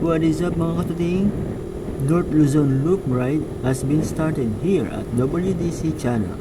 What is up mga katuting? North Luzon Loop Ride has been started here at WDC Channel.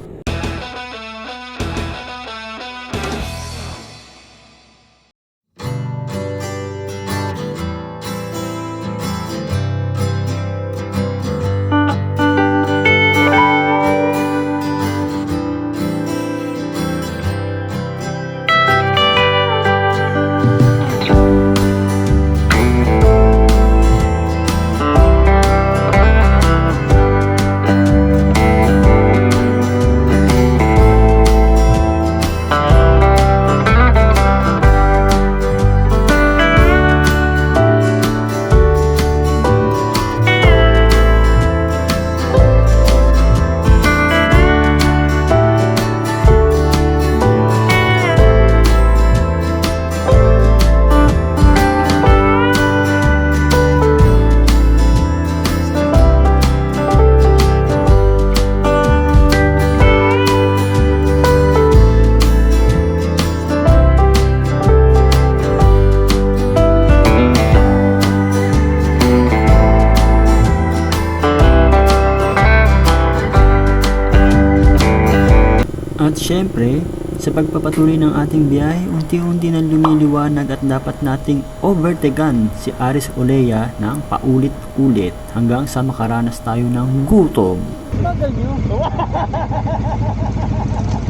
At syempre, sa pagpapatuloy ng ating biyahe, unti-unti na lumiliwanag at dapat nating overtaken si Aris Olea ng paulit-ulit hanggang sa makaranas tayo ng gutom. Bagal nyo.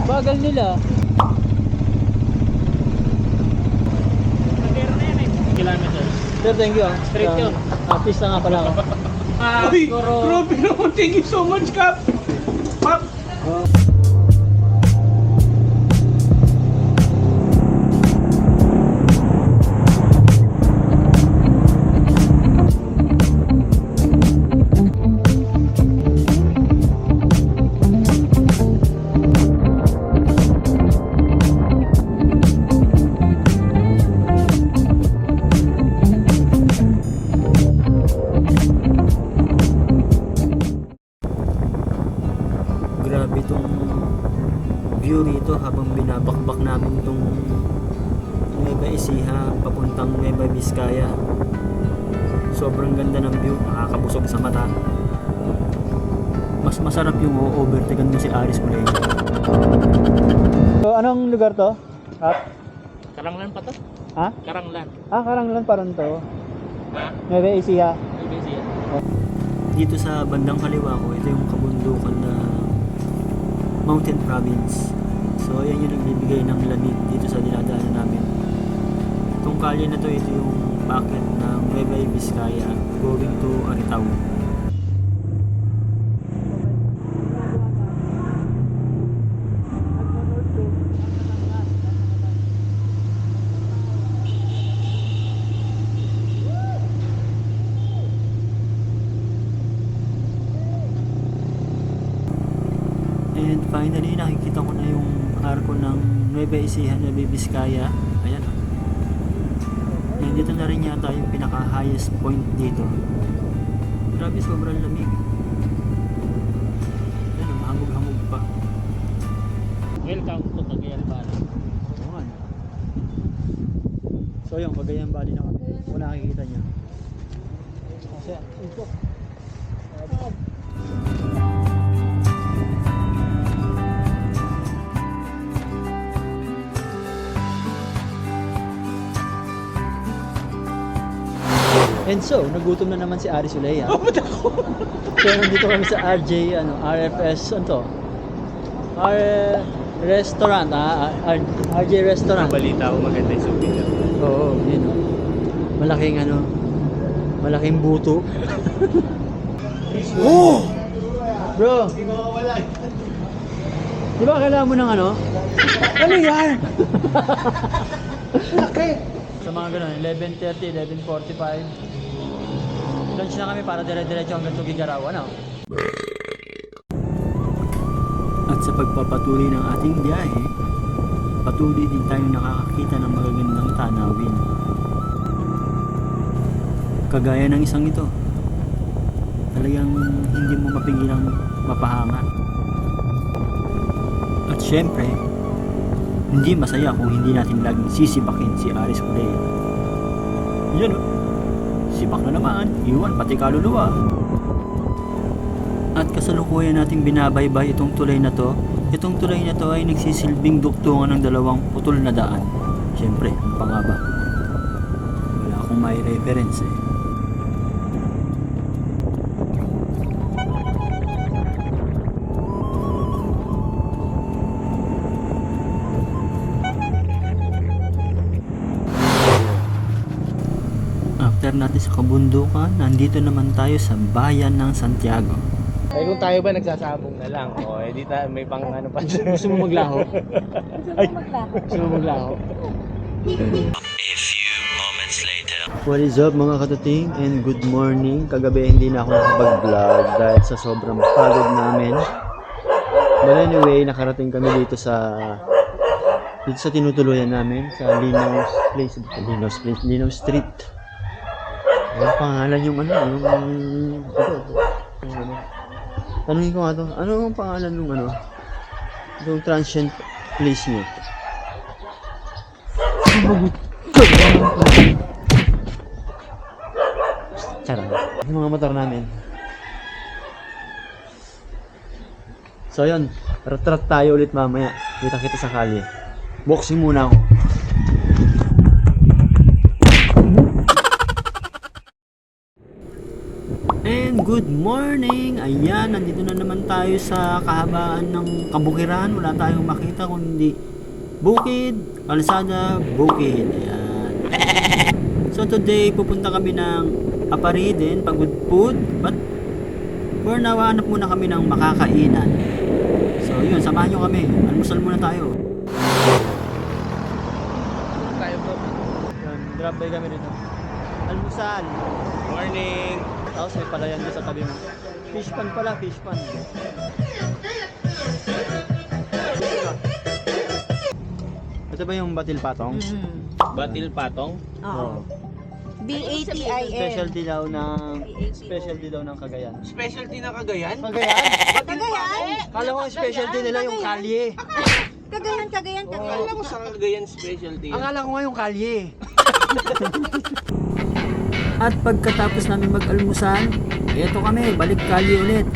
Bagal nila. Magkero na yan eh. Kilometers. Sir, thank you. Straight yun. Artist na nga pala ako. Uy, grabe naman. Thank you so much, Kap. Pap. Grabe itong view rito habang binabakbak namin itong Nueva Ecija papuntang Nueva Vizcaya. Sobrang ganda ng view, nakakabusog sa mata. Mas masarap yung overtaken mo si Aris Olea. So, anong lugar to? Karanglan pa to? Ha? Karanglan. Karanglan pa rin to. Ha? Nueva Ecija. ABC yan. Dito sa bandang kaliwa ko, ito yung kabundukan na Mountain Province. So ayan yung nagbibigay ng lamig dito sa dinadaanan namin. Itong kalye na to, ito yung packet ng Nueva Vizcaya going to Aritaw. And finally, nakikita ko na yung arko ng Nueva Ecija, Nueva Vizcaya. Ayan. And dito na rin yata yung pinaka-highest point dito. Grabe, sobrang lamig. Ayan, mahangog-hangog pa. Welcome to Cagayan Valley. Ayan. So yung Cagayan Valley na kami. Kung nakikita niya. Kasi, ito. And so, nagutom na naman si Aris Olea. So, nandito kami sa RFS, ano to? Restaurant, RJ Restaurant. Balita ko maganda yung souvenir. Oo, yun o. Malaking buto. Oh! Bro! Di ba kailangan mo ng ano? Ano yan? Laki! Sa mga ganun, 11:30, 11:45. Lunch na kami para dire-diretso hanggang Tugigaraw, ano? At sa pagpapatuloy ng ating biyahe, patuloy din tayong nakakakita ng magagandang tanawin. Kagaya ng isang ito. Talagang hindi mo mapigilang mapahanga. At syempre, hindi masaya kung hindi natin laging sisibakin si Aris Olea. Yan o. sibak na naman, iwan pati kaluluwa. At kasalukuyan nating binabaybay itong tulay na to. Itong tulay na to ay nagsisilbing dugtungan ng dalawang putol na daan. Siyempre, ano pa nga ba? Wala akong may reference eh. After natin sa kabundukan, nandito naman tayo sa bayan ng Santiago. Eh kung tayo ba nagsasabong na lang, di tayo may pang ano pa. Gusto mo maglaho? Gusto mo maglaho? What is up mga katuting and good morning. Kagabi hindi na ako nakapag-vlog dahil sa sobrang pagod namin. But anyway, nakarating kami dito sa tinutuluyan namin sa Linaw Street. Ano pangalan yung ano? Tanungin ko nga to. Ano ang pangalan ng ano? Itong transient place niyo. Charot. Yung mga motor namin. So yun, rat-rat tayo ulit mamaya. Kita-kita sa kalye. Boxing muna ako. And good morning! Ayan, nandito na naman tayo sa kahabaan ng kabukiran. Wala tayong makita kundi bukid, kalsada, bukid. Ayan. So today, pupunta kami ng Apariden, Pagudpud. But for now, hanap muna kami ng makakainan. So yun, samahan nyo kami. Almusal muna tayo. Tayo bro. Yun, grab by kami dito. Almusal! Morning! Tapos may palayan doon sa tabi mo. Fish pan pala, fish pan. Ito ba yung batil patong? Batil patong? Oo. B-A-T-I-N. Specialty daw ng Cagayan. Specialty na Cagayan? Cagayan? Cagayan? Kala ko ang specialty nila yung kalye. Cagayan. Alam mo sa Cagayan specialty yan? Akala ko nga yung kalye. At pagkatapos namin mag-almusal, eto kami, balik kalye ulit.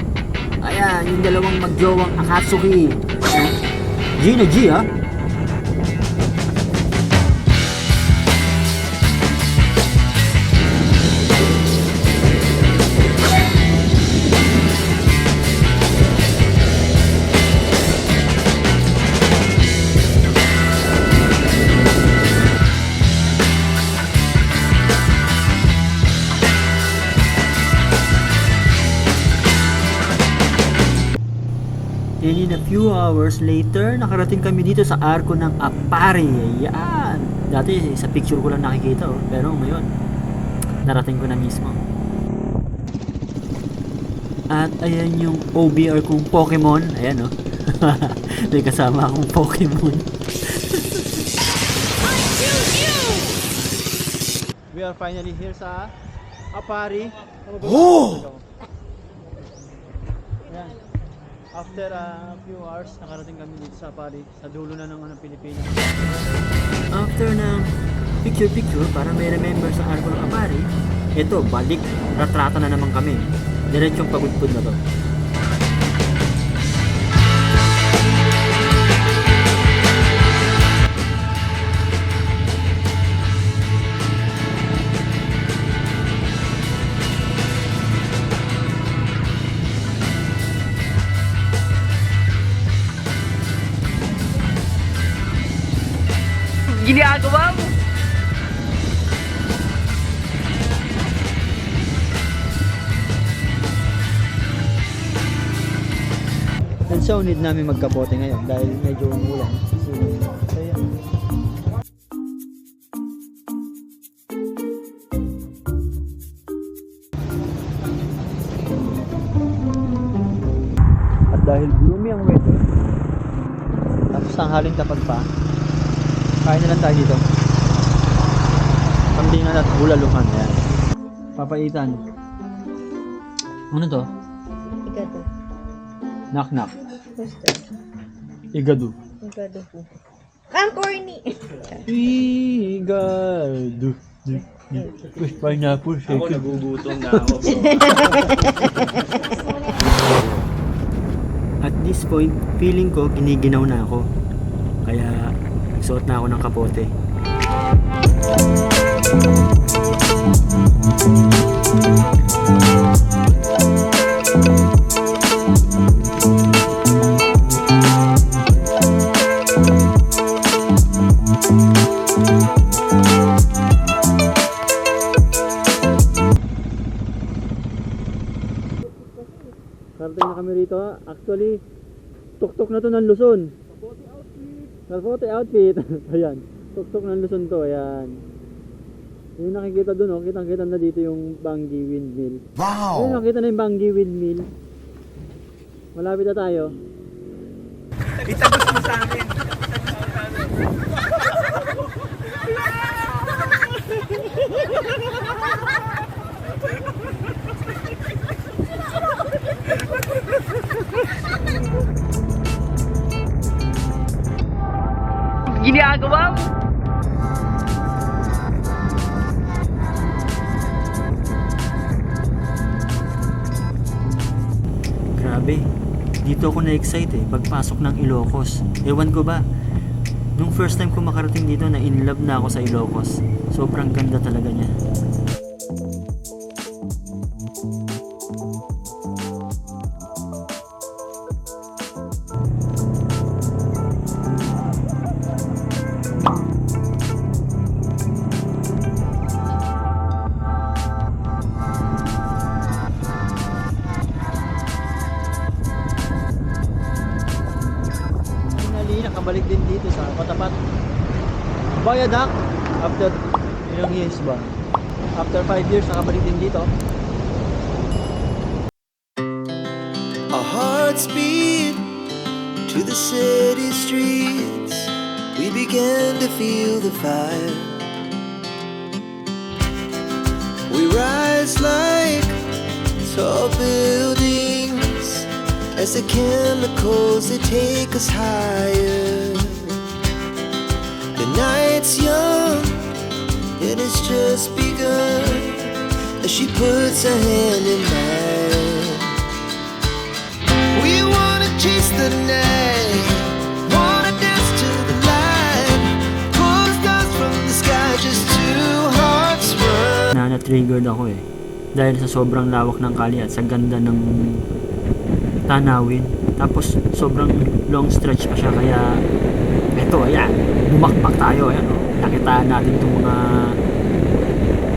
Ayan, yung dalawang magjowang Akatsuki. G na G ha? And in a few hours later, nakarating kami dito sa arko ng Apari. Ayan. Dati sa picture ko lang nakikita pero ngayon, narating ko na mismo. At ayan yung OBR kong Pokemon. Ayan may kasama akong Pokemon. We are finally here sa Apari. Oh! Ayan. After a few hours, nakarating kami dito sa Apari, sa dulo na ng Pilipinas. After ng picture-picture, para may remember sa arko ng Apari, ito, balik, ratrata na naman kami. Diretsong Pagudpud na to. Ginagawa mo? And so, need namin magkapote ngayon dahil medyo umulan. So, ayan. At dahil gloomy ang weather, tapos tanghaling tapag pa, kain na lang tayo dito. Kambingan at bulaluhan. Ayan. Papaitan. Ano to? Igado. Knock-knock. Gusto. Igadu. Igado po. Ang corny. Igadu. Fish pineapple Ako nagugutom na ako. At this point, feeling ko giniginaw na ako. Kaya nagsuot na ako ng kapote. Karating na kami rito. Actually, tuktok na to ng Luzon. Kapote outfit. Ayan. Tuktok ng Luzon to. Ayan. Yung nakikita dun, oh, kitang-kita na dito yung Bangi Windmill. Wow! Ayun, nakita na yung Bangi Windmill. Malapit na tayo. Itagos mo sa akin. Ginagawa mo? Grabe. Dito ako na-excite eh. Pagpasok ng Ilocos. Ewan ko ba. Nung first time ko makarating dito, na in love na ako sa Ilocos. Sobrang ganda talaga niya. Finally, nakabalik din dito sa Patapat Viaduct after ilang years ba? After 5 years, nakabalik din dito. Our hearts beat to the city streets. We began to feel the fire. We rise like tall buildings as the chemicals they take us higher. The night's young and it's just begun as she puts her hand in mine. We wanna chase the night, wanna dance to the light, pull the stars from the sky, just two hearts run. Na-triggered ako eh. Dahil sa sobrang lawak ng kali at sa ganda ng tanawin. Tapos sobrang long stretch pa siya, kaya eto, ayan, bumakbak tayo. Ayan, oh. Nakitaan natin itong mga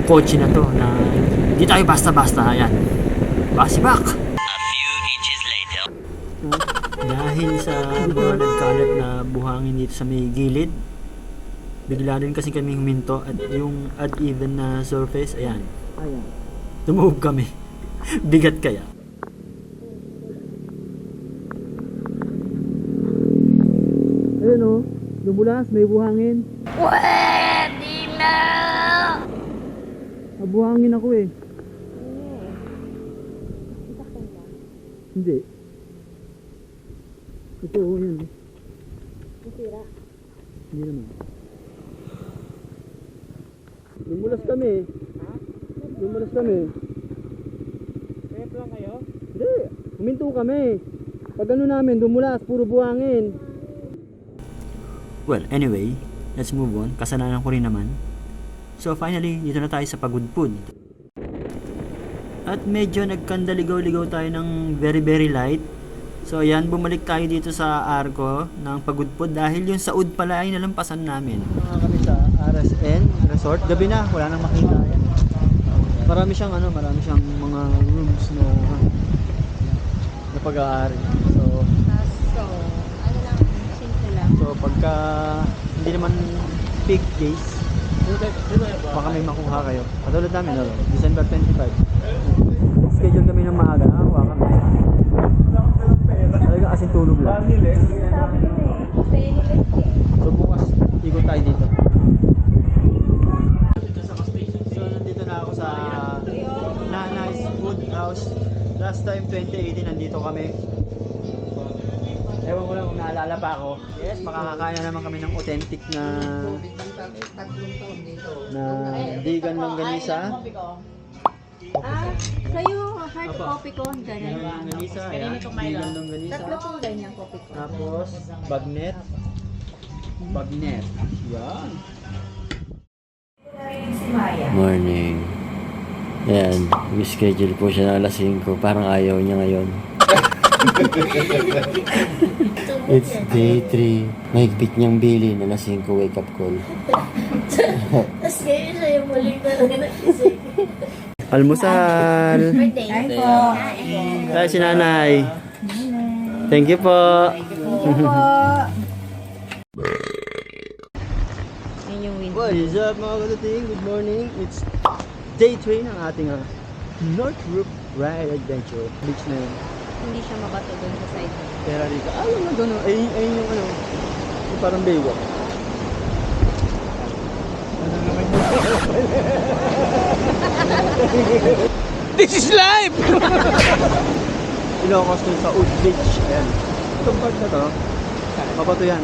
kotse na to na hindi tayo basta-basta. Ayan, basibak! Dahil sa mga nagkalat na buhangin dito sa may gilid, bigla rin kasi kami huminto at yung uneven na surface, ayan, Ayan. tumuhog kami. Bigat kaya. Ayun o, lumulas, may buhangin. Pwede na! Mabuhangin ako eh. Hindi. Ito o, yan. Masira. Hindi naman. Lumulas kami. Lumulas kami. Kaya lang kayo? Hindi, huminto kami. Pag ano namin, dumulas, puro buhangin. Well, anyway, let's move on. Kasalanan ko rin naman. So finally, dito na tayo sa Pagudpud. At medyo nagkandaligaw-ligaw tayo ng very very light. So ayan, bumalik tayo dito sa Arco ng Pagudpud dahil yung sa UD pala ay nalampasan namin. Mga kami sa RSN Resort. Gabi na, wala nang makita. Ayan. Marami siyang mga rooms na pag-aari. So, Ano lang, simple lang. so pagka hindi naman peak days, baka may makuha kayo. Katulad namin, no? December 25. Schedule kami ng maaga, nakakuha kami. Talaga asin tulog lang. So bukas, ikot tayo dito. So nandito na ako sa Nanay's Food House. Last time 2018 nandito kami. Ewan ko lang kung naalala pa ako. Yes, makakakain na naman kami ng authentic na vegan longganisa. Kayo, heart coffee ko, ganun. Longganisa, ayan. Vegan longganisa. Tatlo pong ganyan coffee ko. Tapos, bagnet. Bagnet. Yan. Morning. Ayan, schedule po siya na alas 5. Parang ayaw niya ngayon. It's day 3. Mahigpit niyang bilin. Alas 5 wake up call. Tapos ngayon siya yung muling talaga nagising. Almusal. Birthday. Ay po. Tayo si nanay. Thank you po. Yun yung win. What is up mga katuting? Good morning. It's day 3 ng ating North Loop Ride Adventure. Beach na yun. Hindi siya mabato doon sa side. Kaya rito. Yung na doon. Ayun yung ano. Yung parang baywalk. This is life! Ilocos dun sa Oud Beach. Ayan. Itong part na to, mabato yan.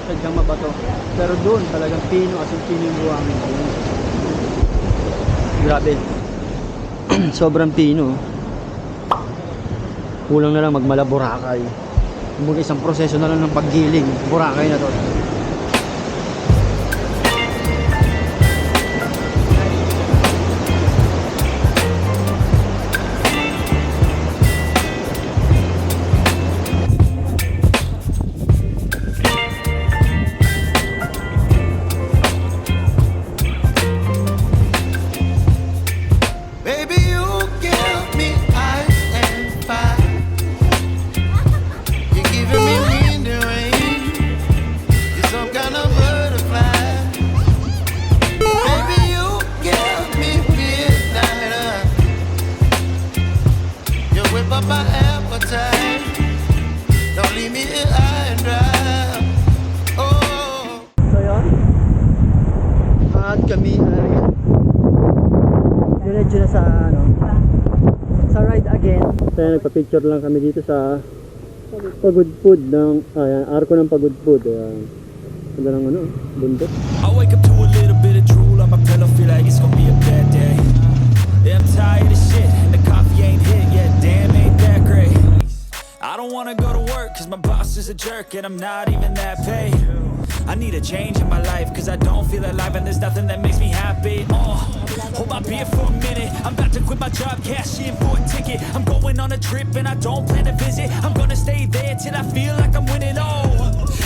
Sadyang mabato. Pero doon talagang pino, as in pino yung buwangin. Grabe. Sobrang pino. Kulang na lang magmala Boracay. Kumbaga isang proseso na lang ng paggiling. Boracay na to. Baby, you give me ice and fire. You're giving me wind and rain. You're some kind of butterfly. Baby, you give me midnight. You whip up my appetite. Don't leave me here high and dry. Oh. So yun. At kami ay diretso na sa ano, sa ride again. Kaya nagpa-picture lang kami dito sa Pagod Food ng arko ng Pagod Food. Ayan. Ganda ng ano, bundok. I wake up to a little bit of drool on my pillow, feel like it's gonna be a bad day. Yeah, I'm tired of shit, and the coffee ain't hit yet, damn, ain't that great. I don't wanna go to work, cause my boss is a jerk, and I'm not even that paid. I need a change in my life, cause I don't feel alive, and there's nothing that makes me happy. Hold my beer for a minute, I'm about to quit my job, cash in for a ticket. I'm going on a trip, and I don't plan to visit. I'm gonna stay there till I feel like I'm winning,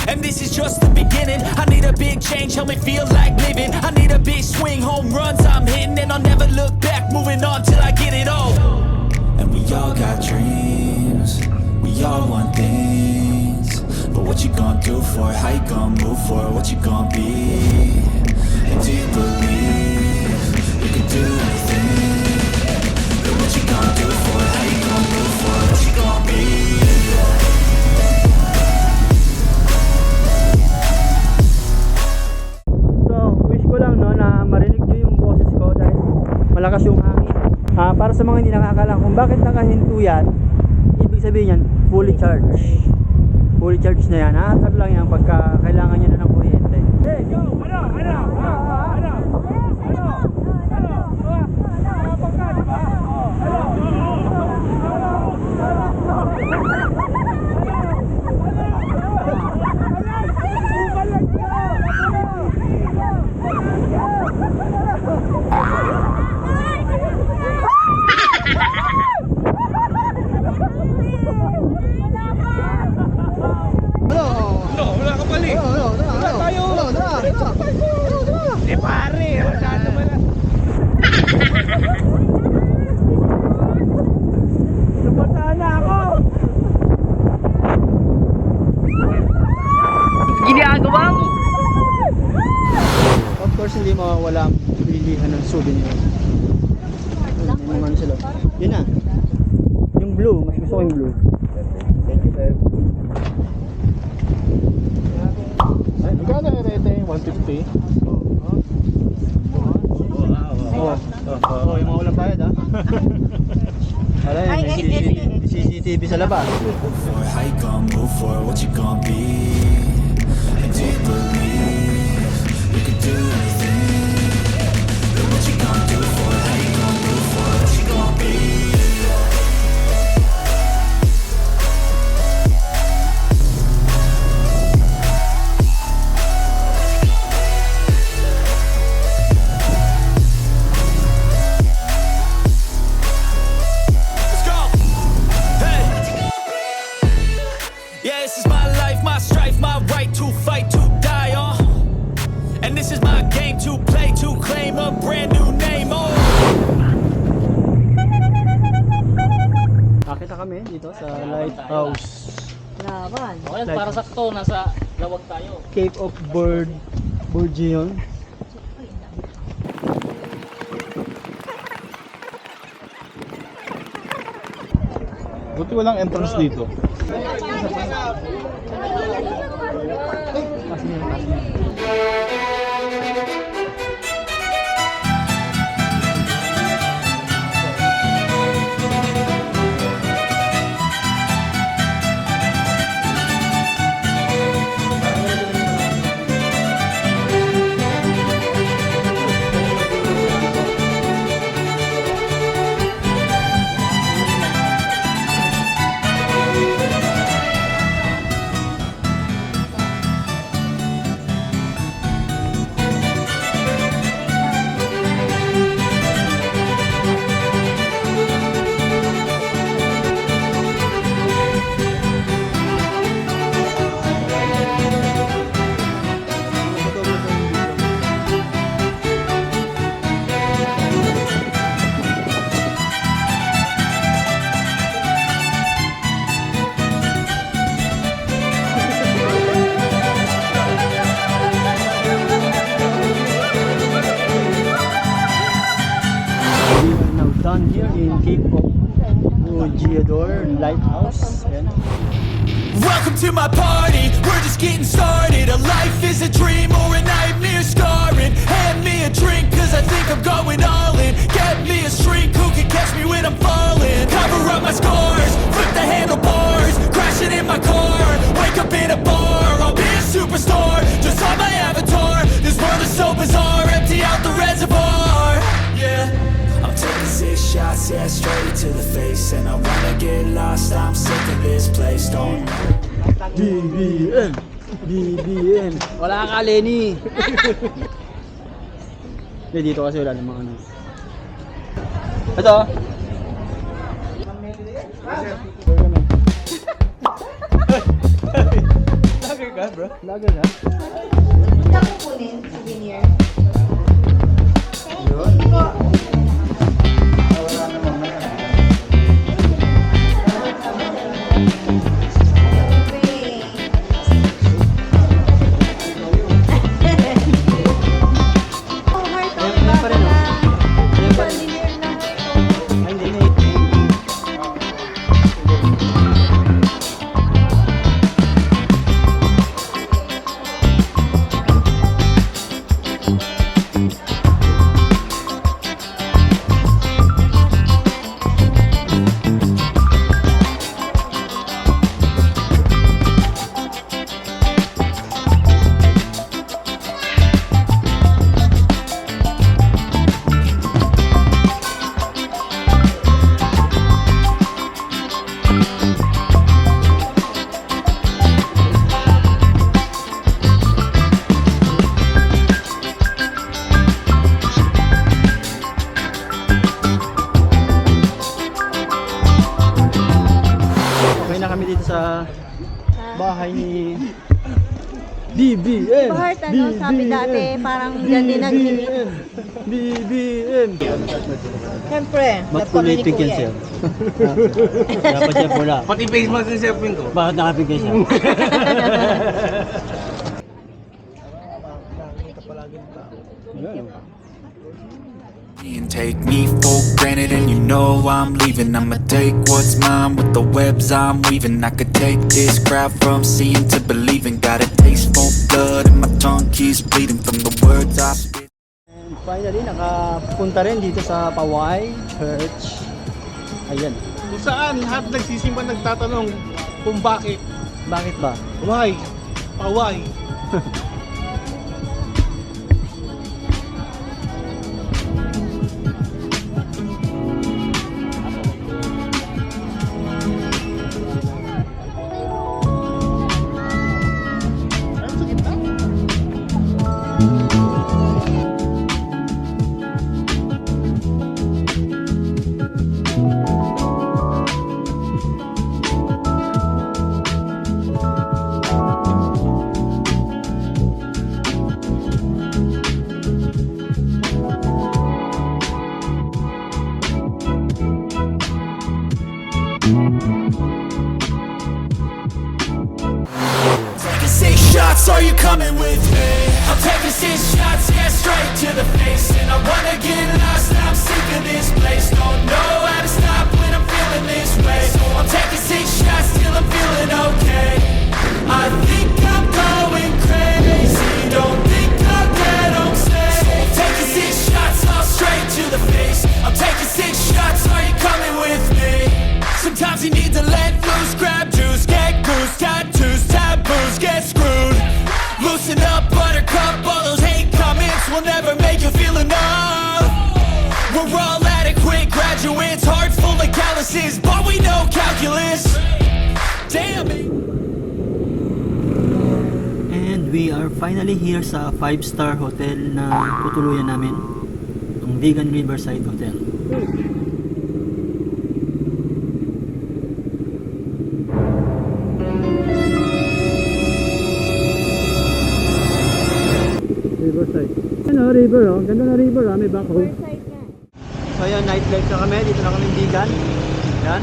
and this is just the beginning. I need a big change, help me feel like living. I need a big swing, home runs I'm hitting, and I'll never look back, moving on till I get it all. And we all got dreams, we all want things, but what you gonna do for it? How you gonna move for it? What you gonna be? And do you believe you can do anything? But what you gonna do for it? How you gonna move for it? What you gonna be? So, wish ko lang no na marinig nyo yung boses ko dahil malakas yung hangin. Para sa mga hindi nakakalam kung bakit nakahinto yan, ibig sabihin yan, fully charged. Fully charged na yan. Ano lang yan pagka kailangan niya na ng kuryente. Hey, go! Wala ka pali. Wala tayo. Eh pare, wala naman. Nabataan na ako. Ginagawa mo! Of course, hindi mawawala ang bilihan ng souvenir. May naman sila. Yun na. Yung blue, mas gusto ko yung blue. Thank you, sir. Magkano yung rete? 150? Wow. Oo, yung mga walang bayad ha. Wala yun, may CCTV sa labas. For how you gon' move for what you gon' be. And do you believe you can do anything? But what you gon' do for how you gon' move for what you gon' be. Let's go. Hey. Yeah, this is my life, my strife, my right to fight, to die on. And this is my game to play, to claim a brand new name. Oh. Nakita kami dito sa Lighthouse. Okay, para sakto, nasa lawag tayo. Cape of Bourguignon. Buti walang entrance dito. We are now done here in Cape of Bourguignon Lighthouse. Ayan. Welcome to my party, we're just getting started. A life is a dream or a nightmare scarring. Hand me a drink cause I think I'm going all in. Get me a shrink who can catch me when I'm falling. Cover up my scars, flip the handlebars. Crashing in my car, wake up in a bar. I'll be a superstar, just on my avatar. This world is so bizarre, empty out the reservoir. Yeah, I'm taking 6 shots, yeah, straight to the face. And I wanna get lost, I'm sick of this place. Don't BBM! BBM! Wala ka, Lenny! Hindi, dito kasi wala namang ano. Ito! Lager ka, bro? Lager ka? Punta ko kunin, souvenir. Yun. Ayan pa rin, oh. Ayan pa rin. Ay, hindi, hindi. Okay na kami dito sa bahay ni BBM. Bart, ano, sabi dati, parang yan din ang BBM. Siyempre, Makulitig yan siya. Dapat siya pula. Pati face mask ng surfing ko. Bakit nakapigay siya? And take me for granted, and you know I'm leaving. I'ma take what's mine with the webs I'm weaving. I could take this crowd from seeing to believing. Got a taste for blood, and my tongue keeps bleeding from the words I spit. finally, nakapunta rin dito sa Paway Church. Ayan. Kung saan lahat nagsisimba nagtatanong kung bakit. Bakit ba? Why? Paway. Taking 6 shots, are you coming with me? I'm taking 6 shots, yeah, straight to the face. And I wanna get lost, I'm sick of this place. Don't know how to stop when I'm feeling this way. So I'm taking 6 shots till I'm feeling okay. I think I'm going crazy, don't think I'll get home safe. So I'm taking 6 shots, all straight to the face. I'm taking 6 shots, are you coming with me? Sometimes you need to let loose, grab juice, get goose, tattoos, taboos, get screwed. Loosen up, buttercup, all those hate comments will never make you feel enough. We're all adequate graduates, heart full of calluses, but we know calculus. Damn it. And we are finally here sa 5-star hotel na tutuluyan namin, ang Vegan Riverside Hotel. Riverside. Ano, river oh. Ganda na river oh. May backhoe. So ayan, nightlife na kami. Dito na kami Vegan. Yan.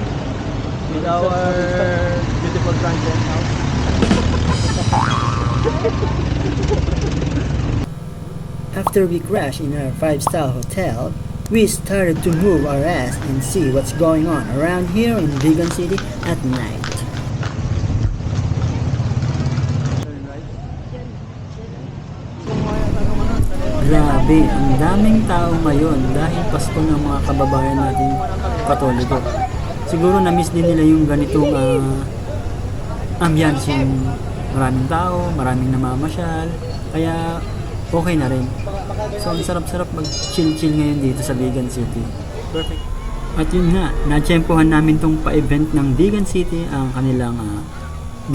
With our beautiful transient house. After we crashed in our 5-star hotel, we started to move our ass and see what's going on around here in Vegan City at night. Grabe, ang daming tao ngayon dahil Pasko ng mga kababayan natin Katoliko. Siguro na-miss din nila yung ganitong ambiance, yung maraming tao, maraming namamasyal, kaya okay na rin. So ang sarap-sarap mag-chill-chill ngayon dito sa Vegan City. Perfect. At yun nga, na-tsempohan namin tong pa-event ng Vegan City, ang kanilang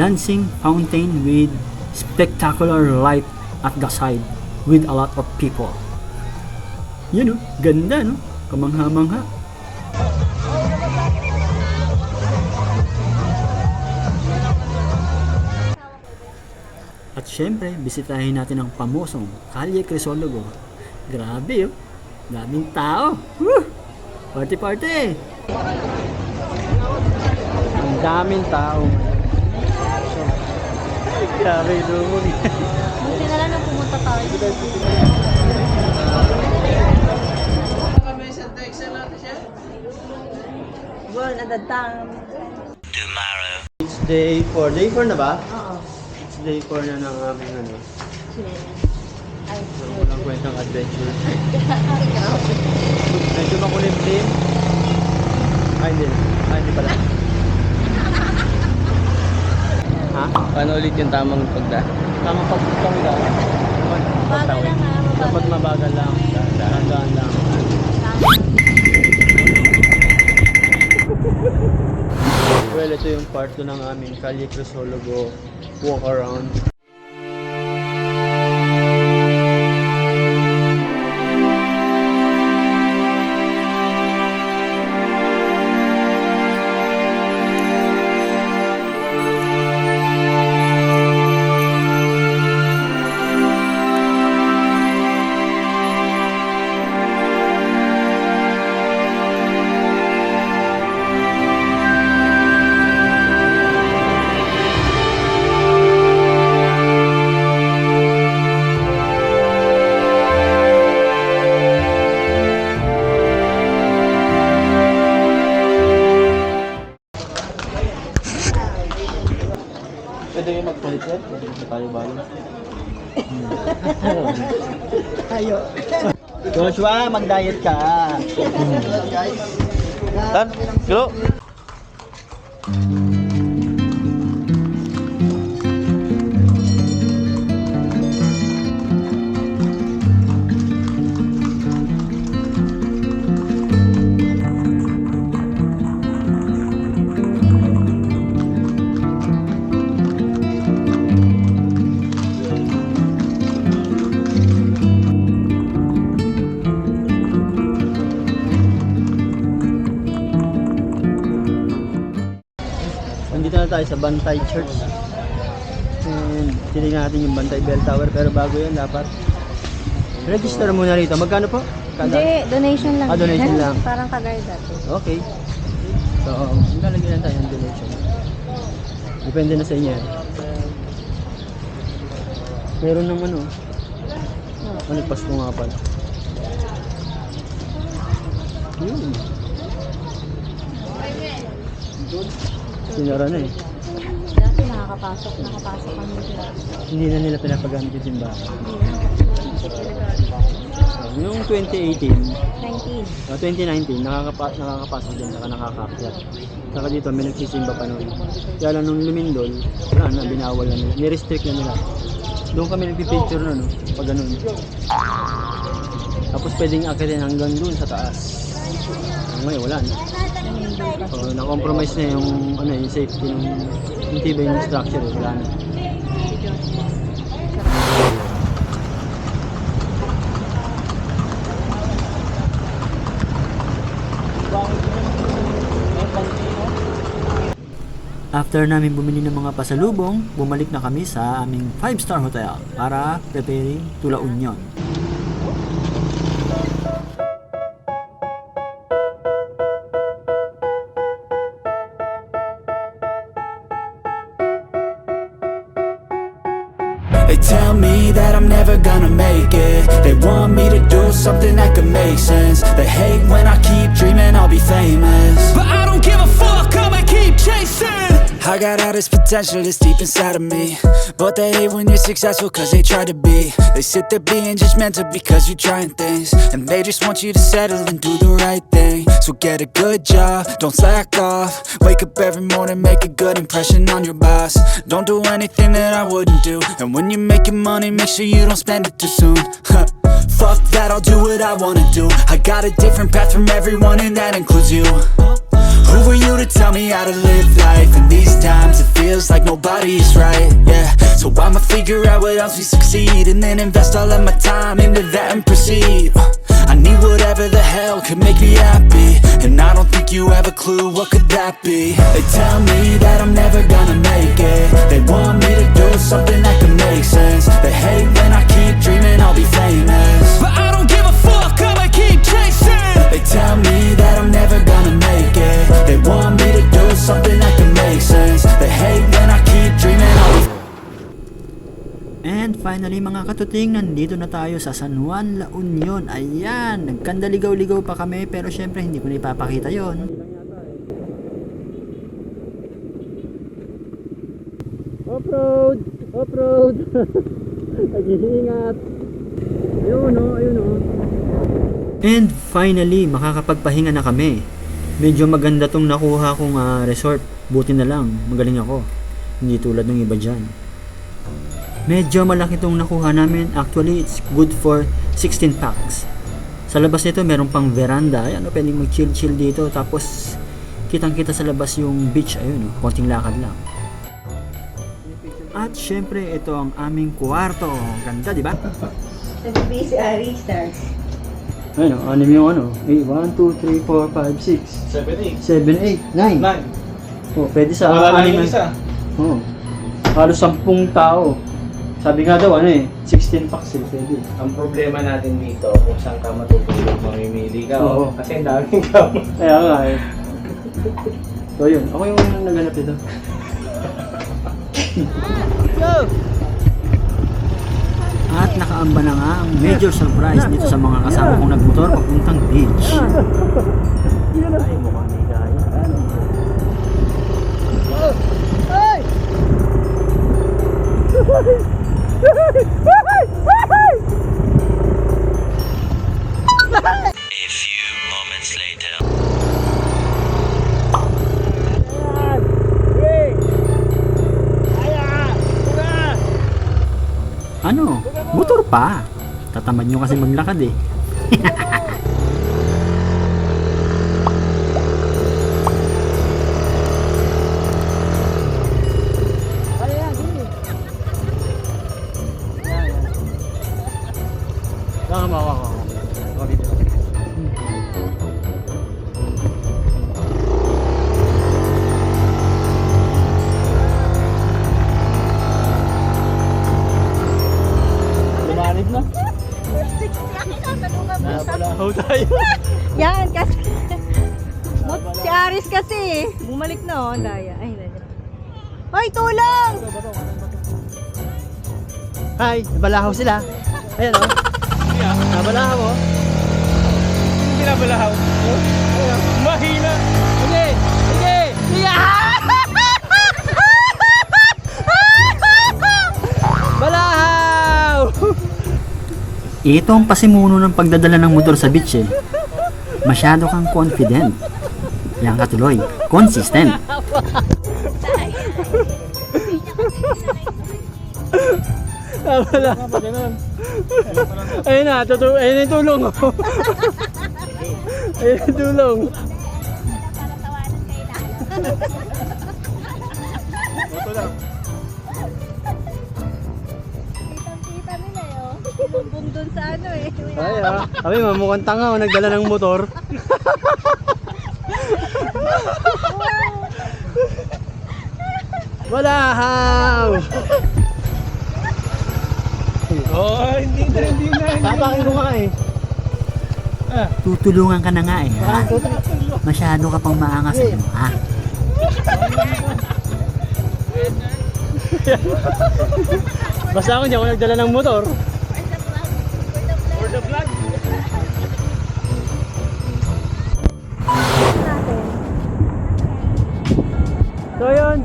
dancing fountain with spectacular light at the side with a lot of people. Yun, ganda, no? Kamangha-mangha. At syempre, bisitahin natin ang pamosong Calle Crisologo. Grabe, oh. Daming tao. Woo! Party, party! Ang daming tao. Grabe, lumog. Buti na lang nung pumunta tayo. Well, at the time. It's day 4. Day 4 na ba? Oo. It's day 4 na ng aming ano. Ay, Walang kwentang adventure. Medyo makulimlim. Ay, hindi. Ay, hindi pala. Ha? Paano ulit yung tamang pagda? Tamang pagpapangga. bagal lang ha. Dapat mabagal lang. Dahan-dahan lang. Well, ito yung part 2 ng aming Calle Crisologo walk around. Pwede kayo magpalit yan? Pwede tayo balance. Ayo. Joshua, mag-diet ka. Tan, hello. Nandito na tayo sa Bantay Church. And titingnan natin yung Bantay Bell Tower. Pero bago yan, dapat register muna rito. Magkano po? Hindi, donation lang. Donation lang. Parang kagaya dati. Okay. So, lalagyan lang tayo ng donation. Depende na sa inyo yan. Meron naman ano, Pasko nga pala. Yun. Sinara na eh. Dati nakapasok kami dito. Hindi na nila pinapagamit yung simbahan. So, yung 2018, 2019, nakakapasok din, saka nakakakyat. Saka dito, may nagsisimba pa noon. Kaya lang nung lumindol, wala na, binawal na nila. Nirestrict na nila. Doon kami nagpipicture na, no? Pag ganun. Tapos pwedeng akitin hanggang doon sa taas. Ngayon, wala na. So, na-compromise na yung, yung safety ng tibay ng structure. Wala na. After namin bumili ng mga pasalubong, bumalik na kami sa aming 5-star hotel para preparing to La Union. They tell me that I'm never gonna make it. They want me to do something that could make sense. They hate when I keep dreaming I'll be famous, but I don't give a fuck, I'ma keep chasing. I got all this potential that's deep inside of me, but they hate when you're successful cause they try to be. They sit there being judgmental because you're trying things, and they just want you to settle and do the right thing. So get a good job, don't slack off. Wake up every morning, make a good impression on your boss. Don't do anything that I wouldn't do, and when you're making money, make sure you don't spend it too soon. Fuck that, I'll do what I wanna do. I got a different path from everyone, and that includes you. Who are you to tell me how to live life? In these times it feels like nobody is right, yeah. So I'ma figure out what else we succeed, and then invest all of my time into that and proceed. I need whatever the hell could make me happy, and I don't think you have a clue what could that be. They tell me that I'm never gonna make it. They want me to do something that could make sense. They hate when I keep dreaming I'll be famous, but I don't give a fuck, I'ma keep chasing. They tell me that I'm never gonna make it. They want me to do something that can make sense. They hate when I keep dreaming I'll be. And finally mga katuting, nandito na tayo sa San Juan, La Union. Ayan, nagkandaligaw-ligaw pa kami, pero syempre hindi ko na ipapakita yon. Off-road! Off-road! Nag-iingat! Ayun o. And finally, makakapagpahinga na kami. Medyo maganda tong nakuha kong resort. Buti na lang, magaling ako. Hindi tulad ng iba dyan. Medyo malaki tong nakuha namin. Actually, it's good for 16 packs. Sa labas nito, meron pang veranda. Ayan, pwedeng mag-chill-chill dito. Tapos, kitang-kita sa labas yung beach. Ayun, konting lakad lang. At syempre, ito ang aming kwarto. Ganda, di ba? Nag-busy Ari Star. Ayun o, anim yung 1, 2, 3, 4, 5, 6 7, 8 9 Oh, pwede sa Wala lang anim yung isa. Halos 10 tao. Sabi nga daw 16 packs pwede. Ang problema natin dito, kung saan ka matutulog, mamimili ka. Oo. Kasi ang daming kama. Kaya nga So yun, ako yung naghanap dito. Go! At nakaamba na nga ang major surprise dito sa mga kasama kong nagmotor papuntang beach. Ay, mukhang may gaya. Ay! paa. Tatamad nyo kasi maglakad eh. Lumanib na. Napalahaw tayo. Yan, kasi... si Aris kasi, bumalik na oh, ang daya. Ay, daya. Hoy, tulong! Hi, nabalahaw sila. Ayan o. Nabalahaw o. Hindi pinabalahaw. Mahina. Sige! Sige! Sige! Balahaw! Ito ang pasimuno ng pagdadala ng motor sa beach eh. Masyado kang confident. Yan ka tuloy. Consistent. Wala. Ayun na, ayun yung tulong. Ayun yung tulong. Kitang-kita nila yun. Bumbong dun sa ano eh. Ay ah. Sabi, mukhang tanga o nagdala ng motor. Balahaw! Oh, hindi na. Tapakin ko nga eh. Tutulungan ka na nga eh, ha? Masyado ka pang maangas mo, ha? Basta ako hindi ako nagdala ng motor. For the vlog. So yun.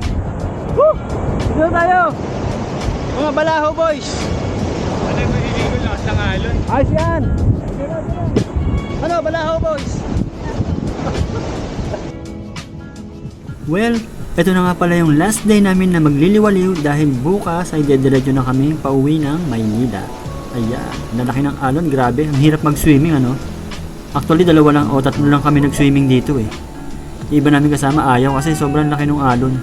Woo! Dito tayo. Mga Balahaw boys. Ano yung maliligo lakas ng alon? Ayos yan. Ano, Balahaw boys? Well, ito na nga pala yung last day namin na magliliwaliw dahil bukas ay dediretso na kami pauwi ng Maynila. Ayan, lalaki ng alon, grabe. Ang hirap mag-swimming, ano? Actually, 2 lang o 3 lang kami nag-swimming dito eh. Iba namin kasama ayaw kasi sobrang laki ng alon.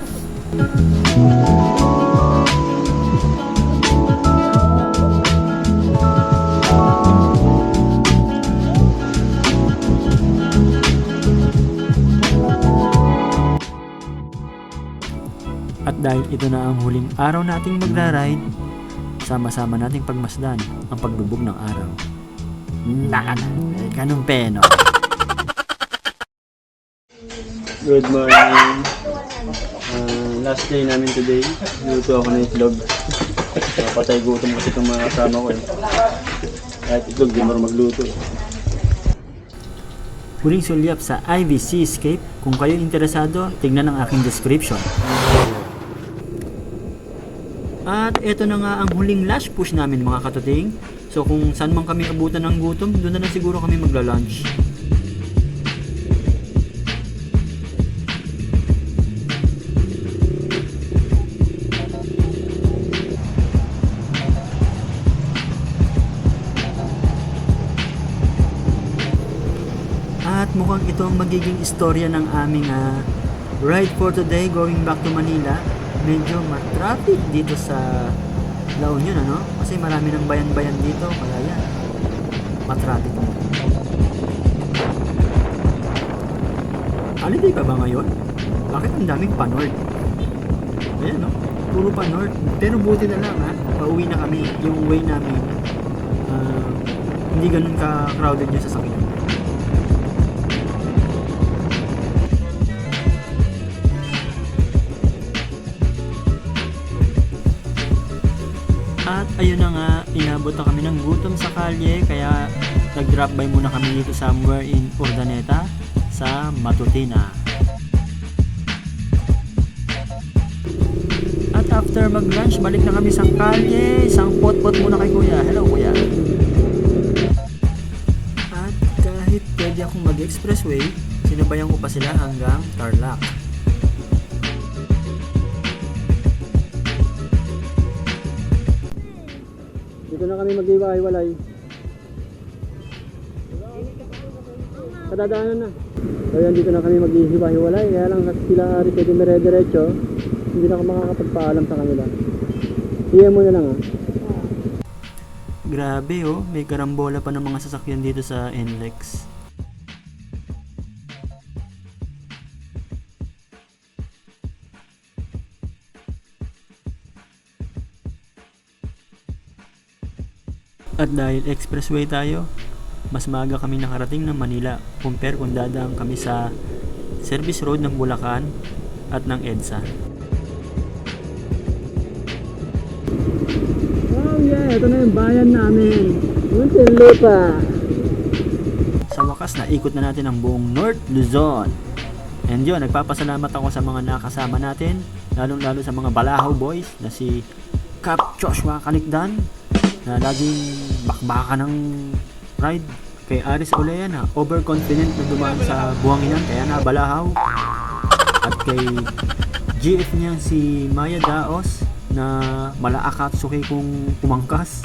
At dahil ito na ang huling araw nating magra-ride, sama-sama nating pagmasdan ang paglubog ng araw. Kanong peno. Good morning. Last day namin today. Luto ako ng itlog. Patay gutom kasi itong mga kasama ko eh. Kahit itlog, di mo magluto eh. Huling sulyap sa Ivy Seascape. Kung kayo interesado, tignan ang aking description. At ito na nga ang huling last push namin mga katuting. So kung saan man kami abutan ng gutom, doon na lang siguro kami magla-lunch. At mukhang ito ang magiging istorya ng aming ride for today going back to Manila. Medyo matraffic dito sa La Union, ano? Kasi marami ng bayan-bayan dito, kaya yan, matraffic na. Holiday pa ba ngayon? Bakit ang daming pa-north? Ayan, no? Puro pa-north. Pero buti na lang, ha? Pauwi na kami. Yung way namin, hindi ganun ka-crowded yung sasakyan. At ayun na nga, inabot na kami ng gutom sa kalye, kaya nag-drop by muna kami dito somewhere in Urdaneta sa Matutina. At after mag-lunch, balik na kami sa kalye, isang pot-pot muna kay kuya. Hello kuya. At kahit pwede akong mag-expressway, sinabayan ko pa sila hanggang Tarlac. Dito na kami mag-iwalay. Kadadaanan na. So yan, dito na kami mag-ihiwa-hiwalay. Kaya lang kasi sila Ari pwede mere-diretso. Hindi na ako makakapagpaalam sa kanila. Iyan mo na lang ah. Grabe oh, may karambola pa ng mga sasakyan dito sa NLEX. At dahil expressway tayo, mas maaga kami nakarating ng Manila compare kung dadaan kami sa service road ng Bulacan at ng EDSA. Oh yeah, ito na yung bayan namin. Muntinlupa. Sa wakas, naikot na natin ang buong North Luzon. And yun, nagpapasalamat ako sa mga nakasama natin, lalong-lalo sa mga Balahaw boys na si Cap Joshua Canicdan, na laging bakbakan ng ride. Kay Aris Olea na overconfident na dumaan sa buhanginan kaya na Balahaw. At kay GF niya si Maya Daos na malaakatsuki kung kumangkas.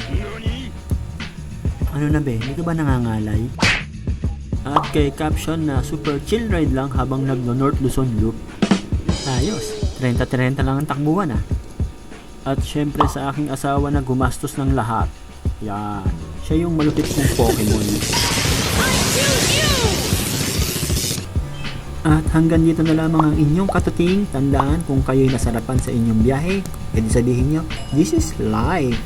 Ano na be, hindi ka ba nangangalay? At kay Caption na super chill ride lang habang nagno-North Luzon Loop. Ayos, 30-30 lang ang takbuhan ah. At syempre sa aking asawa na gumastos ng lahat. Yan, siya yung malupit kong Pokemon. At hanggang dito na lamang ang inyong katuting. Tandaan kung kayo'y nasarapan sa inyong biyahe, pwede sabihin nyo, this is life.